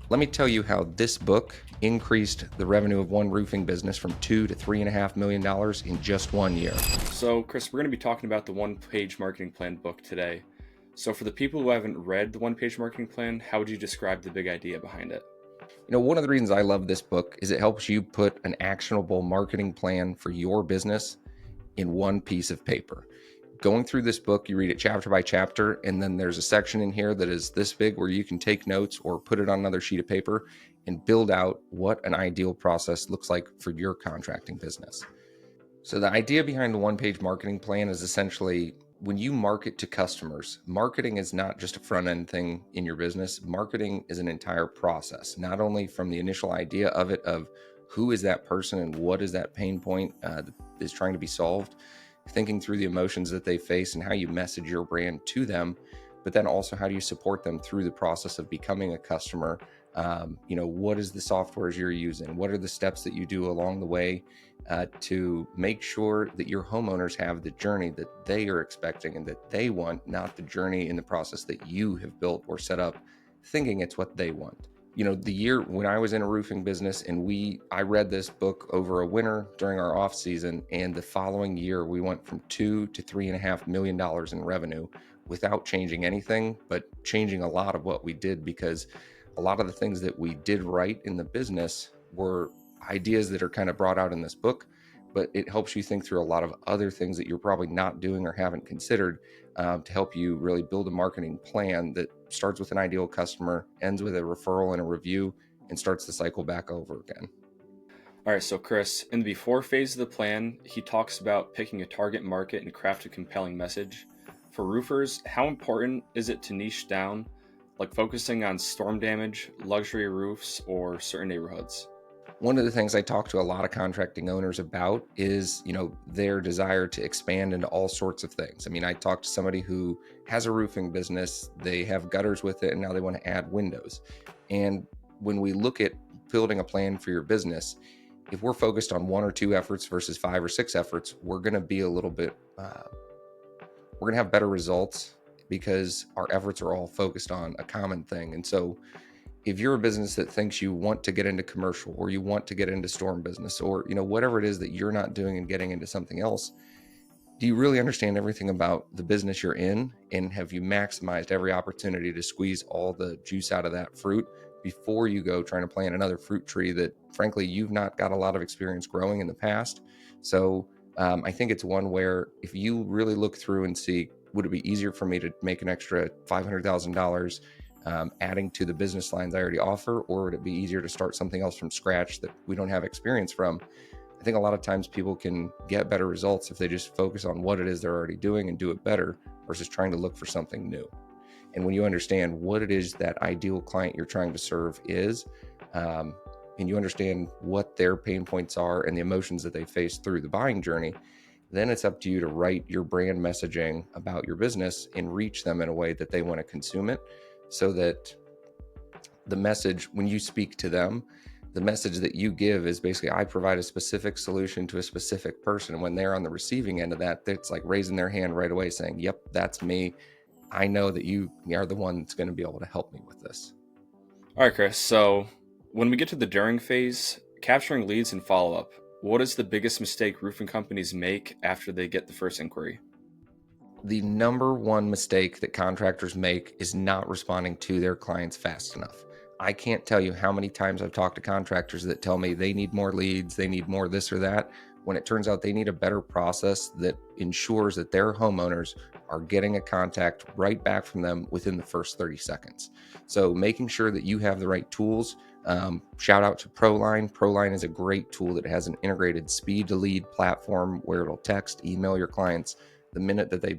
Let me tell you how this book increased the revenue of one roofing business from $2 to $3.5 million in just 1 year. So, Chris, we're going to be talking about the one-page marketing plan book today. So for the people who haven't read the one-page marketing plan, how would you describe the big idea behind it? One of the reasons I love this book is it helps you put an actionable marketing plan for your business in one piece of paper. Going through this book, you read it chapter by chapter, and then there's a section in here that is this big where you can take notes or put it on another sheet of paper and build out what an ideal process looks like for your contracting business. So the idea behind the one-page marketing plan is essentially when you market to customers, marketing is not just a front-end thing in your business. Marketing is an entire process, not only from the initial idea of it, of who is that person and what is that pain point that is trying to be solved, thinking through the emotions that they face and how you message your brand to them, but then also how do you support them through the process of becoming a customer. What is the softwares you're using? What are the steps that you do along the way to make sure that your homeowners have the journey that they are expecting and that they want, not the journey in the process that you have built or set up thinking it's what they want. The year when I was in a roofing business and I read this book over a winter during our off season, and the following year we went from $2 to $3.5 million in revenue without changing anything, but changing a lot of what we did, because a lot of the things that we did right in the business were ideas that are kind of brought out in this book, but it helps you think through a lot of other things that you're probably not doing or haven't considered to help you really build a marketing plan that starts with an ideal customer, ends with a referral and a review, and starts the cycle back over again. All right, so Chris, in the before phase of the plan, he talks about picking a target market and craft a compelling message. For roofers, how important is it to niche down, like focusing on storm damage, luxury roofs, or certain neighborhoods? One of the things I talk to a lot of contracting owners about is, their desire to expand into all sorts of things. I mean, I talked to somebody who has a roofing business, they have gutters with it, and now they want to add windows. And when we look at building a plan for your business, if we're focused on 1 or 2 efforts versus 5 or 6 efforts, we're going to be a little bit, we're going to have better results because our efforts are all focused on a common thing. And so if you're a business that thinks you want to get into commercial, or you want to get into storm business, or whatever it is that you're not doing and getting into something else, do you really understand everything about the business you're in? And have you maximized every opportunity to squeeze all the juice out of that fruit before you go trying to plant another fruit tree that frankly you've not got a lot of experience growing in the past? So I think it's one where if you really look through and see, would it be easier for me to make an extra $500,000 adding to the business lines I already offer, or would it be easier to start something else from scratch that we don't have experience from? I think a lot of times people can get better results if they just focus on what it is they're already doing and do it better versus trying to look for something new. And when you understand what it is that ideal client you're trying to serve is, and you understand what their pain points are and the emotions that they face through the buying journey, then it's up to you to write your brand messaging about your business and reach them in a way that they want to consume it, so that the message, when you speak to them, the message that you give is basically, I provide a specific solution to a specific person. And when they're on the receiving end of that, it's like raising their hand right away saying, yep, that's me. I know that you are the one that's going to be able to help me with this. All right, Chris, so when we get to the during phase, capturing leads and follow-up, what is the biggest mistake roofing companies make after they get the first inquiry? The number one mistake that contractors make is not responding to their clients fast enough. I can't tell you how many times I've talked to contractors that tell me they need more leads, they need more this or that, when it turns out they need a better process that ensures that their homeowners are getting a contact right back from them within the first 30 seconds. So making sure that you have the right tools. Shout out to Proline. Proline is a great tool that has an integrated speed to lead platform where it'll text, email your clients the minute that they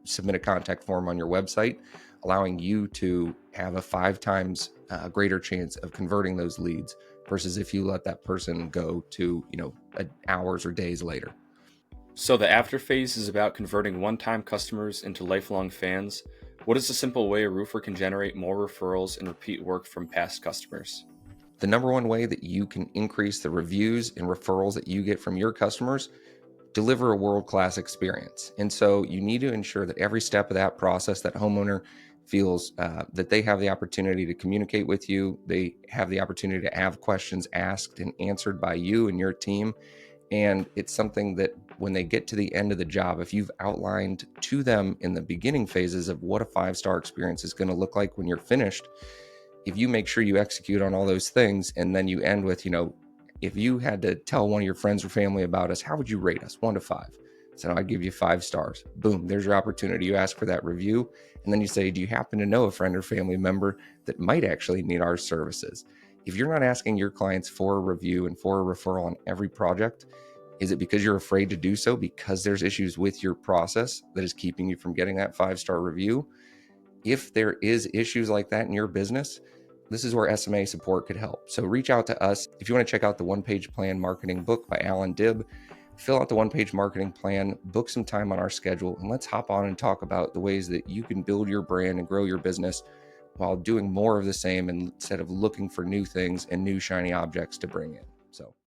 submit a contact form on your website, allowing you to have a 5 times greater chance of converting those leads versus if you let that person go to, hours or days later. So the after phase is about converting one-time customers into lifelong fans. What is a simple way a roofer can generate more referrals and repeat work from past customers? The number one way that you can increase the reviews and referrals that you get from your customers, deliver a world-class experience. And so you need to ensure that every step of that process, that homeowner feels that they have the opportunity to communicate with you. They have the opportunity to have questions asked and answered by you and your team. And it's something that when they get to the end of the job, if you've outlined to them in the beginning phases of what a 5-star experience is going to look like when you're finished, if you make sure you execute on all those things and then you end with, if you had to tell one of your friends or family about us, how would you rate us 1 to 5? So I'd give you 5 stars. Boom, there's your opportunity. You ask for that review. And then you say, do you happen to know a friend or family member that might actually need our services? If you're not asking your clients for a review and for a referral on every project, is it because you're afraid to do so because there's issues with your process that is keeping you from getting that 5-star review? If there is issues like that in your business, this is where SMA support could help. So reach out to us. If you want to check out the One-Page Plan Marketing book by Allan Dib, fill out the one-page marketing plan, book some time on our schedule, and let's hop on and talk about the ways that you can build your brand and grow your business while doing more of the same instead of looking for new things and new shiny objects to bring in. So